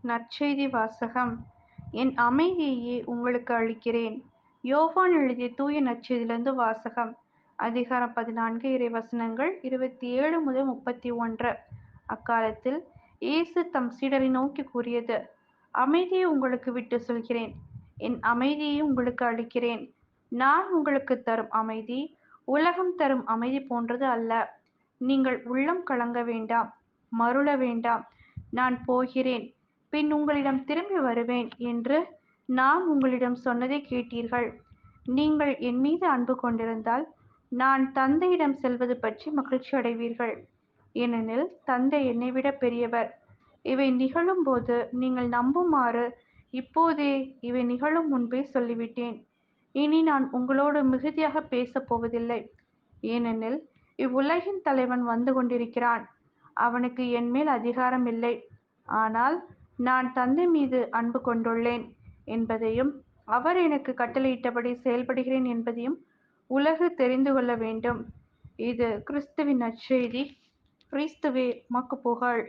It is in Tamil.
நற்செய்தி வாசகம். என் அமைதியையே உங்களுக்கு அளிக்கிறேன். யோவான் எழுதிய தூய நற்செய்தியிலிருந்து வாசகம். அதிகாரம் 14, இறைவசனங்கள் 27 முதல் 31. அக்காலத்தில் இயேசு தம் சீடரை நோக்கி கூறியது: அமைதியை உங்களுக்கு விட்டு சொல்கிறேன், என் அமைதியை உங்களுக்கு அளிக்கிறேன். நான் உங்களுக்கு தரும் அமைதி உலகம் தரும் அமைதி போன்றது அல்ல. நீங்கள் உள்ளம் கலங்க வேண்டாம், மருள வேண்டாம். நான் போகிறேன், பின் உங்களிடம் திரும்பி வருவேன் என்று நான் உங்களிடம் சொன்னதை கேட்டீர்கள். நீங்கள் என் மீது அன்பு கொண்டிருந்தால் நான் தந்தையிடம் செல்வது பற்றி மகிழ்ச்சி அடைவீர்கள். ஏனெனில் தந்தை என்னை விட பெரியவர். இவை நிகழும் போது நீங்கள் நம்புமாறு இப்போதே இவை நிகழும் முன்பே சொல்லிவிட்டேன். இனி நான் உங்களோடு மிகுதியாக பேசப் போவதில்லை, ஏனெனில் இவ்வுலகின் தலைவன் வந்து கொண்டிருக்கிறான். அவனுக்கு என்மேல் அதிகாரம் இல்லை. ஆனால் நான் தந்தை மீது அன்பு கொண்டுள்ளேன் என்பதையும், அவர் எனக்கு கட்டளையிட்டபடி செயல்படுகிறேன் என்பதையும் உலகு தெரிந்து கொள்ள வேண்டும். இது கிறிஸ்துவின் நற்செய்தி. கிறிஸ்துவே உமக்கு புகழ்.